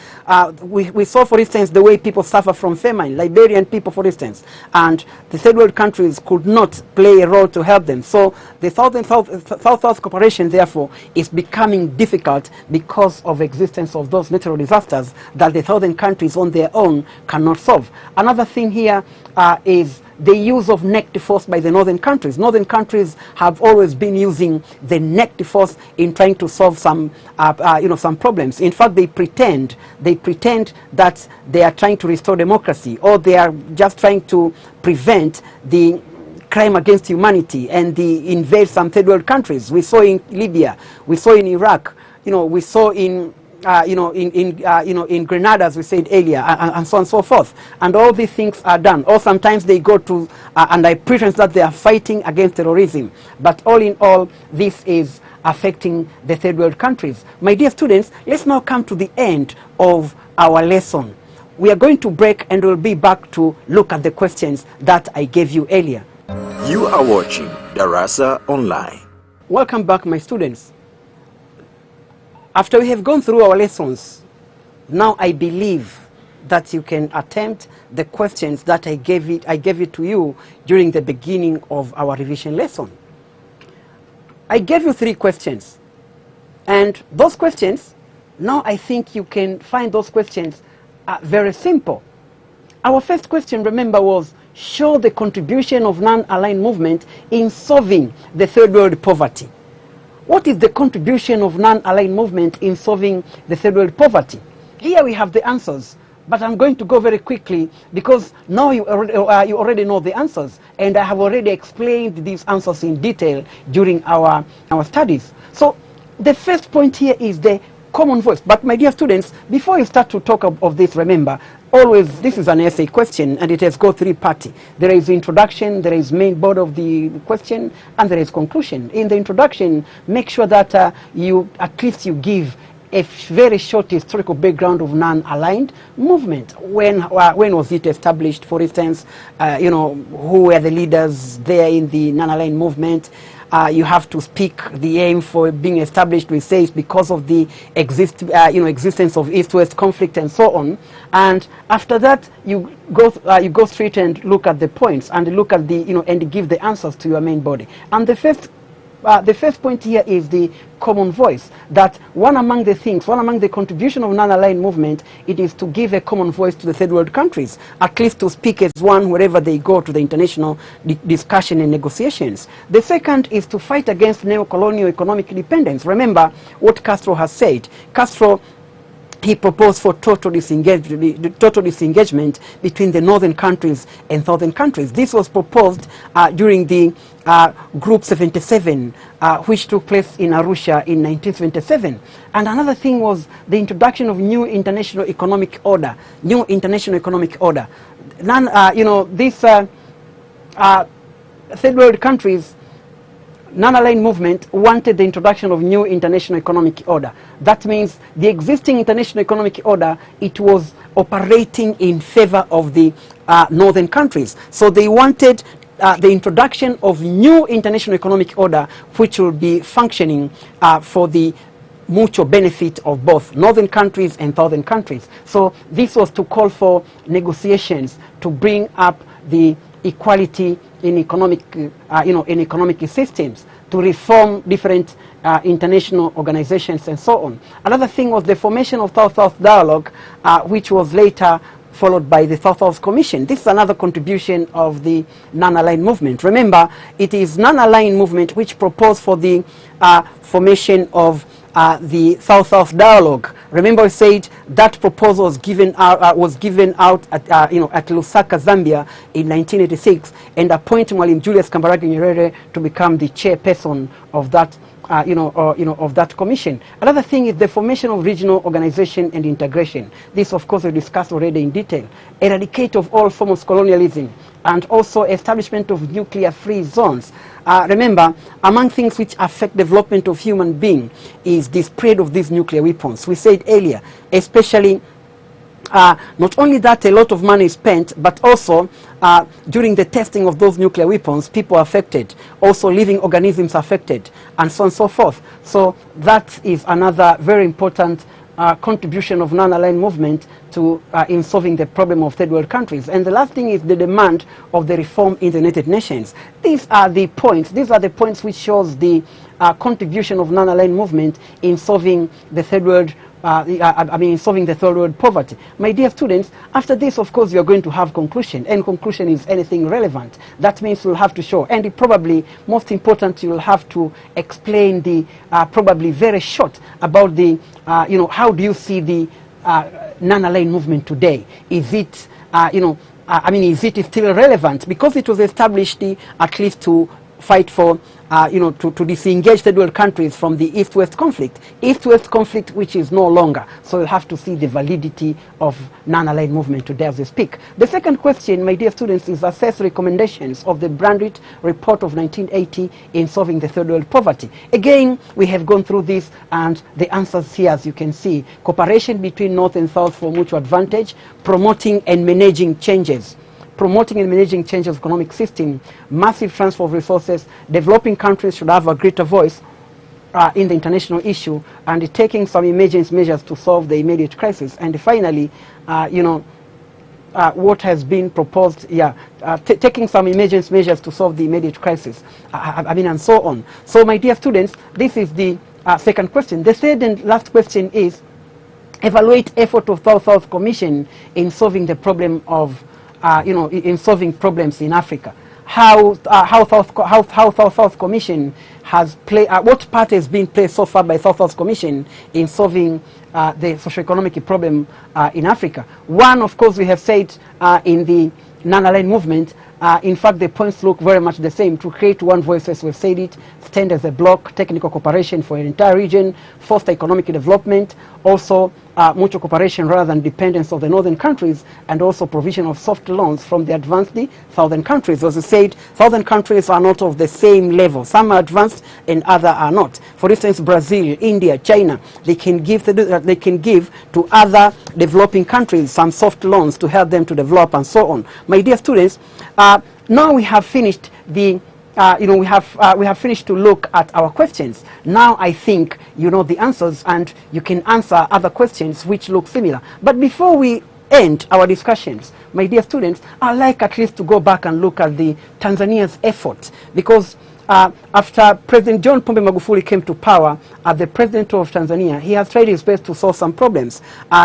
We saw, for instance, the way people suffer from famine, Liberian people, for instance, and the third world countries could not play a role to help them. So the South-South cooperation, therefore, is becoming difficult because of existence of those natural disasters that the southern countries on their own cannot solve. Another thing here is the use of negative force by the northern countries. Northern countries have always been using the negative force in trying to solve some problems. In fact, they pretend that they are trying to restore democracy, or they are just trying to prevent the crime against humanity and the invade some third world countries. We saw in Libya, we saw in Iraq, we saw in in Grenada, as we said earlier, and so on and so forth. And all these things are done. Or sometimes they go to under pretense that they are fighting against terrorism. But all in all, this is affecting the third world countries. My dear students, let's now come to the end of our lesson. We are going to break and we'll be back to look at the questions that I gave you earlier. You are watching Darasa Online. Welcome back, my students. After we have gone through our lessons, now I believe that you can attempt the questions that I gave it to you during the beginning of our revision lesson. I gave you 3 questions, and those questions, now I think you can find those questions very simple. Our first question, remember, was show the contribution of non-aligned movement in solving the third world poverty. What is the contribution of non-aligned movement in solving the third world poverty? Here we have the answers, but I'm going to go very quickly because now you already know the answers, and I have already explained these answers in detail during our studies. So the first point here is the common voice. But my dear students, before you start to talk of this, remember, always this is an essay question and it has got 3 parts. There is introduction, there is main body of the question, and there is conclusion. In the introduction, make sure that at least you give a very short historical background of non-aligned movement. When was it established, for instance, who were the leaders there in the non-aligned movement. You have to speak the aim for being established. We say it's because of the existence of East-West conflict and so on. And after that, you go straight and look at the points and look at the and give the answers to your main body. And the first point here is the common voice. That one among the contribution of non-aligned movement, it is to give a common voice to the third world countries, at least to speak as one wherever they go to the international discussion and negotiations. The second is to fight against neo-colonial economic dependence. Remember what Castro has said. He proposed for total disengagement between the northern countries and southern countries. This was proposed during the Group 77, which took place in Arusha in 1977. And another thing was the introduction of new international economic order. These third world countries, non-aligned movement wanted the introduction of new international economic order. That means the existing international economic order, it was operating in favor of the northern countries. So they wanted the introduction of new international economic order, which will be functioning for the mutual benefit of both northern countries and southern countries. So this was to call for negotiations to bring up the equality in economic, in economic systems, to reform different international organizations and so on. Another thing was the formation of South-South dialogue, which was later followed by the South-South Commission. This is another contribution of the non-aligned movement. Remember, it is non-aligned movement which proposed for the formation of the South-South dialogue. Remember, we said that proposal was given out at Lusaka, Zambia, in 1986, and appointed Mwalimu Julius Kambarage Nyerere to become the chairperson of that. Of that commission. Another thing is the formation of regional organization and integration. This, of course, we discussed already in detail. Eradicate of all forms of colonialism, and also establishment of nuclear-free zones. Remember, among things which affect development of human being is the spread of these nuclear weapons. We said earlier, especially not only that a lot of money is spent, but also during the testing of those nuclear weapons, people are affected, also living organisms affected, and so on and so forth. So that is another very important contribution of non-aligned movement to in solving the problem of third world countries. And the last thing is the demand of the reform in the United Nations. These are the points which shows the contribution of non-aligned movement in solving the third world solving the third world poverty. My dear students, after this, of course, you are going to have conclusion, and conclusion is anything relevant. That means you'll have to show, and probably most important, you will have to explain the probably very short about the how do you see the non-aligned movement today? Is it is it still relevant? Because it was established at least to fight for to disengage third world countries from the East-West conflict. East-West conflict which is no longer. So you'll have to see the validity of non-aligned movement today as we speak. The second question, my dear students, is assess recommendations of the Brandit report of 1980 in solving the third world poverty. Again, we have gone through this, and the answers here, as you can see: cooperation between North and South for mutual advantage, promoting and managing changes. Promoting and managing change of economic system, massive transfer of resources, developing countries should have a greater voice in the international issue, and taking some emergency measures to solve the immediate crisis. And finally, what has been proposed, taking some emergency measures to solve the immediate crisis, and so on. So, my dear students, this is the second question. The third and last question is, evaluate effort of South-South Commission in solving the problem of in solving problems in Africa. How South-South Commission has played, what part has been played so far by South-South Commission in solving the socio-economic problem in Africa. One, of course, we have said in the non-aligned movement, in fact, the points look very much the same: to create one voice, as we've said it, stand as a bloc, technical cooperation for an entire region, foster economic development, also mutual cooperation rather than dependence of the northern countries, and also provision of soft loans from the advanced southern countries. As I said, southern countries are not of the same level. Some are advanced and others are not. For instance, Brazil, India, China, they can give to other developing countries some soft loans to help them to develop and so on. My dear students, now we have finished the we have finished to look at our questions. Now I think you know the answers, and you can answer other questions which look similar. But before we end our discussions, my dear students, I'd like at least to go back and look at the Tanzania's effort, because after President John Pombe Magufuli came to power as the president of Tanzania, he has tried his best to solve some problems.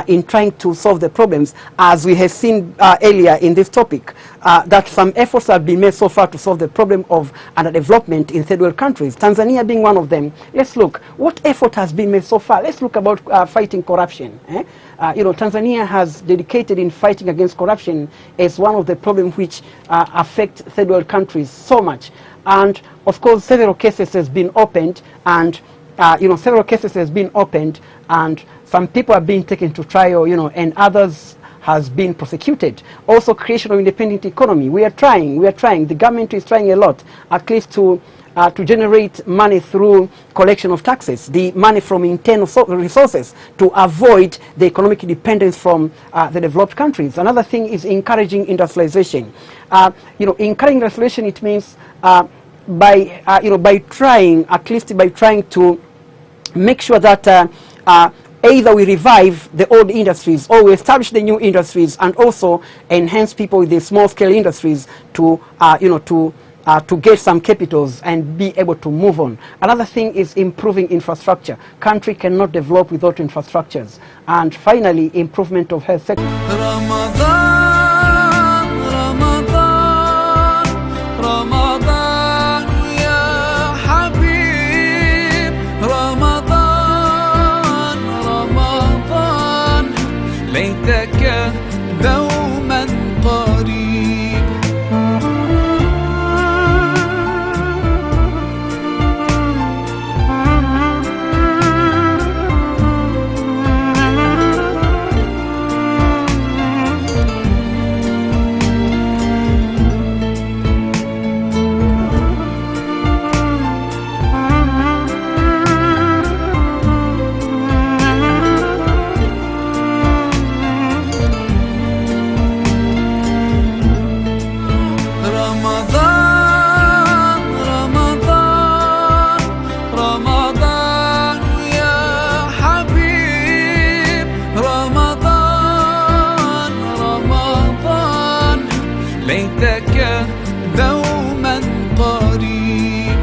In trying to solve the problems, as we have seen earlier in this topic, that some efforts have been made so far to solve the problem of underdevelopment in third world countries, Tanzania being one of them. Let's look what effort has been made so far. Let's look about fighting corruption. Tanzania has dedicated in fighting against corruption as one of the problems which affect third world countries so much. And of course, several cases has been opened, and and some people have been taken to trial, and others has been prosecuted. Also, creation of independent economy. We are trying. The government is trying a lot, at least to to generate money through collection of taxes, the money from internal resources, to avoid the economic dependence from the developed countries. Another thing is encouraging industrialization. Encouraging industrialization, it means by trying to make sure that either we revive the old industries or we establish the new industries, and also enhance people with the small-scale industries to get some capitals and be able to move on. Another thing is improving infrastructure. Country cannot develop without infrastructures. And finally, improvement of health sector. ليتك دوما قريب ليتك دوما قريب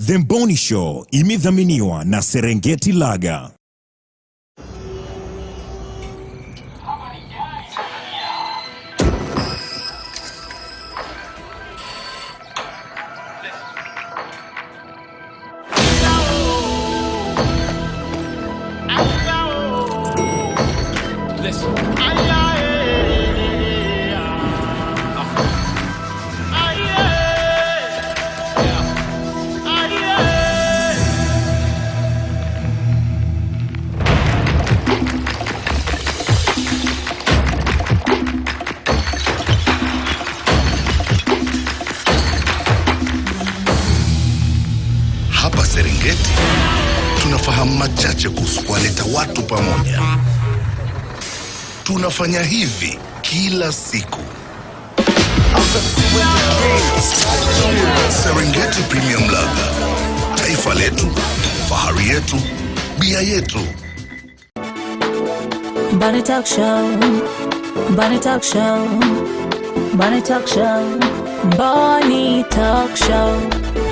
The Mboni Show imedhaminiwa na Serengeti Lager. Hapa Serengeti tunafahamu machache kuhusu kuwaleta watu pamoja. Tunafanya hivi kila siku. Serengeti Premium Lager, taifa letu, fahari yetu, bia yetu. Bunny Talk Show, Bunny Talk Show, Bunny Talk Show, Bunny Talk Show,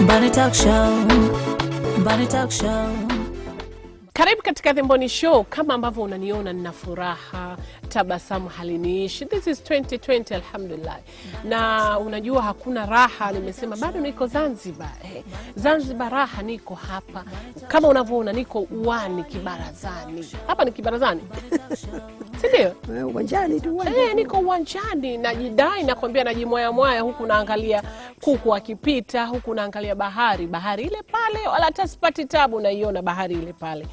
Bunny Talk Show, Bunny Talk Show. Karibu katika The Mboni Show. Kama ambavyo unaniona nina furaha, tabasamu haliniishi. This is 2020, alhamdulillah. Na unajua hakuna raha, nimesema bado niko Zanzibar. Zanzibar raha, niko hapa. Kama unavyoona niko uwani Kibarazani. Hapa ni Kibarazani. Sindio? Uwanjani tu. Niko uwanjani, najidai nakwambia, najimoya huku naangalia kuku wakipita, huku naangalia bahari ile pale, wala hata sipati tabu, naiona bahari ile pale.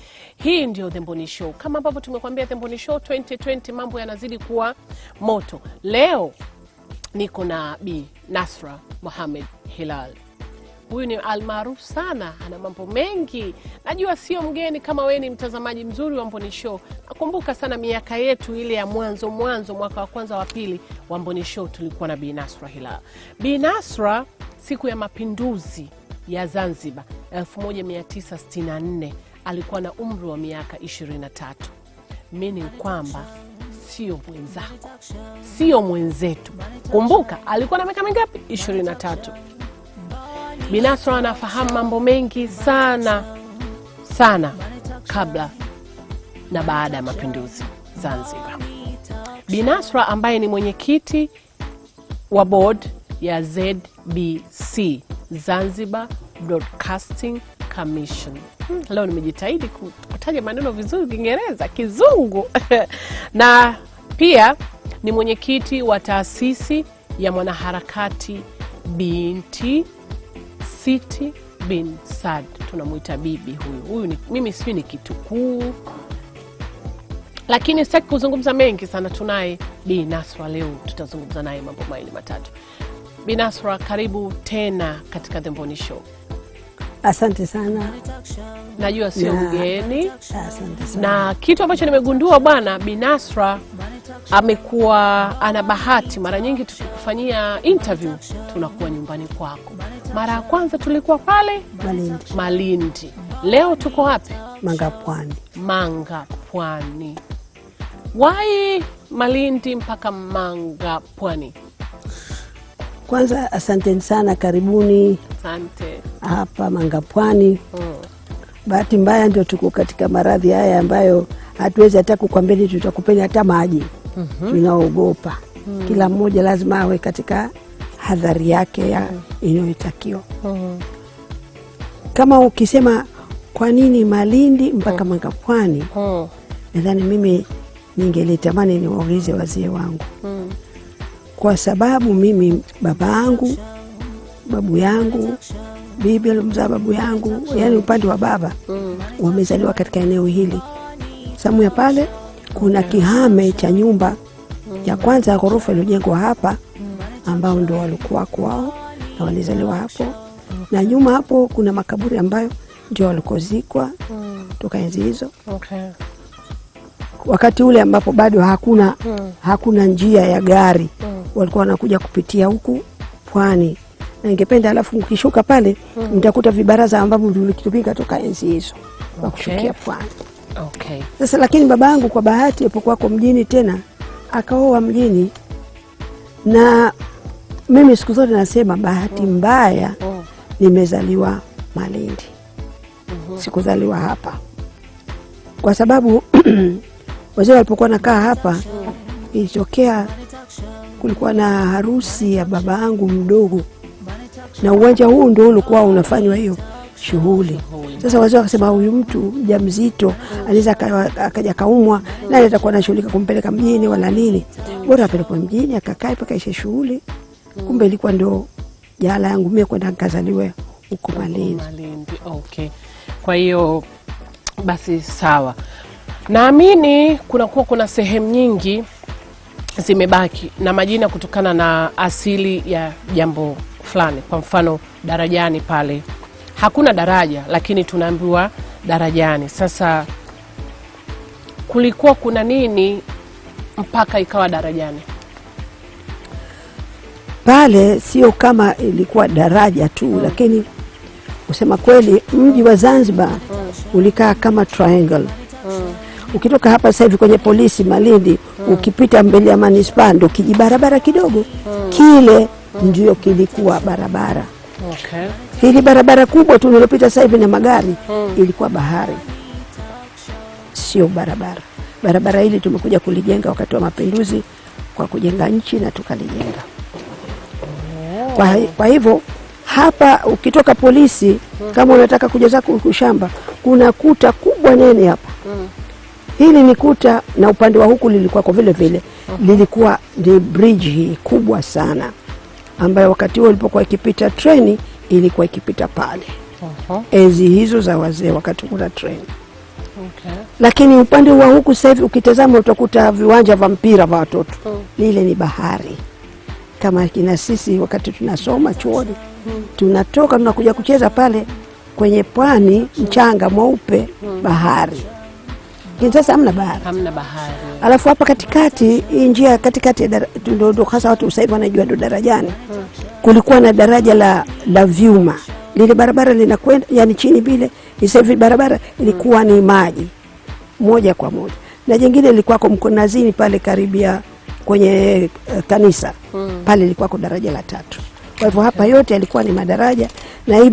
Hii ndio The Mboni Show. Kama ambavyo tumekwambia, The Mboni Show 2020, mambo yanazidi kuwa moto. Leo niko na Bi Nasra Mohamed Hilal. Huyu ni almaarufu sana, ana mambo mengi. Najua sio mgeni kama wewe ni mtazamaji mzuri wa Mboni Show. Nakumbuka sana miaka yetu ile ya mwanzo, mwaka wa kwanza wa pili wa Mboni Show, tulikuwa na Bi Nasra Hilal. Bi Nasra, siku ya mapinduzi ya Zanzibar 1964, alikuwa na umri wa miaka 23. Meaning kwamba sio mwenzako, sio mwenzetu. Kumbuka alikuwa na miaka mingapi? 23. Bi Nasra anafahamu mambo mengi sana kabla na baada ya mapinduzi Zanzibar. Bi Nasra ambaye ni mwenyekiti wa board ya ZBC, Zanzibar Broadcasting Commission. Leo nimejitahidi kutaja maneno vizuri Kiingereza, Kizungu. Na pia ni mwenyekiti wa taasisi ya mwanaharakati Binti Siti bin Saad. Tunamuita bibi huyu. Huyu mimi sijui ni kitukuu. Lakini sitaki kuzungumza mengi sana, tunaye Bi Nasra leo, tutazungumza naye mambo mawili matatu. Bi Nasra, karibu tena katika The Mboni Show. Asante sana. Najua sio mgeni. Asante sana. Na kitu ambacho nimegundua bwana, Bi Nasra amekuwa ana bahati. Mara nyingi tukikufanyia interview tunakuwa nyumbani kwako. Mara ya kwanza tulikuwa pale Malindi. Leo tuko wapi? Manga Pwani. Why Malindi mpaka Manga Pwani? Kwanza asante sana, karibuni. Asante. Hapa Manga Pwani. Bahati mbaya ndio tuko katika maradhi haya ambayo hatuwezi hata kukwambia tutakupeni hata maji. Tunaogopa. Kila mmoja lazima awe katika hadhari yake ya inayotakiwa. Kama ukisema kwa nini Malindi mpaka Manga Pwani, nadhani mimi ningelitamani niwaulize wazee wangu. Kwa sababu mimi babu yangu, bibi alomzaa babu yangu, yani upande wa baba, wamezaliwa katika eneo hili. Samu ya pale kuna kihame cha nyumba ya kwanza ya ghorofa iliyojengwa hapa, ambao ndio walikuwa kwao na walizaliwa hapo. Na nyuma hapo kuna makaburi ambayo ndio walikozikwa toka enzi hizo. Wakati ule ambapo bado hakuna njia ya gari, walikuwa wanakuja kupitia huku pwani. Na ningependa alafu ukishuka pale mtakuta vibaraza ambavyo vilikitupika toka enzi hizo kwa kushukia pwani. Sasa lakini babangu kwa bahati alipokuwa kwa mjini tena akaoa mjini, na mimi siku zote nasema bahati mbaya nimezaliwa Malindi. Sikuzaliwa hapa. Kwa sababu wazee walipokuwa nakaa hapa, ilitokea kulikuwa na harusi ya baba yangu mdogo, na uwanja huu ndio ulikuwa unafanywa hiyo shughuli. Sasa wazee wakasema huyu mtu mjamzito anaweza akaja kaumwa, naye atakuwa anashughulika kumpeleka mjini wala nini, bora apelekwe mjini akakae mpaka ishe shughuli. Kumbe ilikuwa ndio jala yangu mimi kwenda nikazaliwe huko Malindi. Kwa hiyo basi sawa. Naamini kuna sehemu nyingi zimebaki na majina kutokana na asili ya jambo fulani. Kwa mfano Darajani pale hakuna daraja, lakini tunaambiwa Darajani. Sasa kulikuwa kuna nini mpaka ikawa Darajani? Pale sio kama ilikuwa daraja tu, lakini kusema kweli mji wa Zanzibar ulikaa kama triangle. Ukitoka hapa sasa hivi kwenye polisi Malindi, ukipita mbele ya manispaa ndo kijibarabara kidogo, kile ndio kilikuwa barabara. Hili barabara kubwa tu nilopita sasa hivi na magari ilikuwa bahari, sio barabara. Barabara hili tumekuja kulijenga wakati wa mapinduzi kwa kujenga nchi na tukalijenga. Kwa hivyo hapa ukitoka polisi kama unataka kuja zako kushamba, kuna kuta kubwa nene hapa. Hili ni kuta, na upande wa huku lilikuwa kwa vile vile lilikuwa ni bridge kubwa sana, ambayo wakati huo ilipokuwa ikipita treni ilikuwa ikipita pale. Enzi hizo za wazee wakati kuna treni. Lakini upande wa huku sasa hivi ukitazama utakuta viwanja vya mpira vya watoto. Lile ni bahari. Kama kina sisi wakati tunasoma chuoni, tunatoka tunakuja kucheza pale kwenye pwani, mchanga mweupe, bahari. Sasa hamna bahari. Alafu hapa katikati, hii njia katikati ndio hasa watu sasa hivi wanajua ndo Darajani. Kulikuwa na daraja la vyuma. Lile barabara linakwenda yani chini vile, sasa hivi barabara ilikuwa ni maji moja kwa moja. Na jingine ilikuwa kwa Mkonazini pale karibia kwenye kanisa. Pale ilikuwa kwa daraja la 3. Kwa hivyo hapa yote yalikuwa ni madaraja, na hii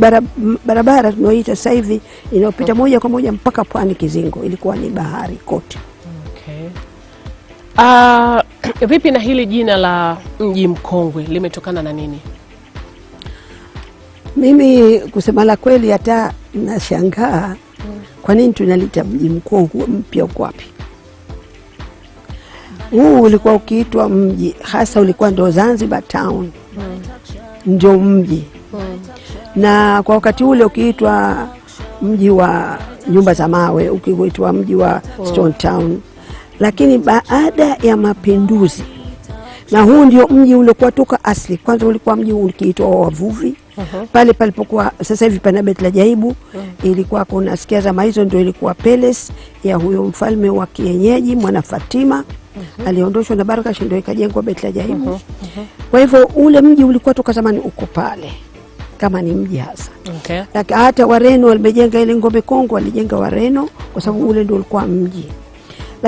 barabara tunaoita sasa hivi inayopita moja kwa moja mpaka Pwani Kizingo ilikuwa ni bahari kote. Vipi na hili jina la mji mkongwe limetokana na nini? Mimi kusema la kweli hata nashangaa kwa nini tunalita mji mkuu mpya uko wapi? Huu ulikuwa ukiitwa mji, hasa ulikuwa ndo Zanzibar town. Ndio mji. Na kwa wakati ule ukiitwa mji wa nyumba za mawe, ukiitwa mji wa Stone Town. Lakini baada ya mapinduzi, na huu ndio mji uliokuwa toka asli. Kwanza ulikuwa mji ukiitwa wavuvi. Pale palipokuwa sasa hivi pana Beit la Jaibu, ilikuwa kuna sikia zama hizo ndio ilikuwa palace ya huyo mfalme wa kienyeji Mwana Fatima. Aliondoshwa na Baraka ndio ikajengwa Beit la Jaibu. Kwa hivyo ule mji ulikuwa toka zamani uko pale kama ni mji hasa. Lakini hata Wareno walijenga ile ngome Kongo, walijenga Wareno kwa sababu ule ndio ulikuwa mji.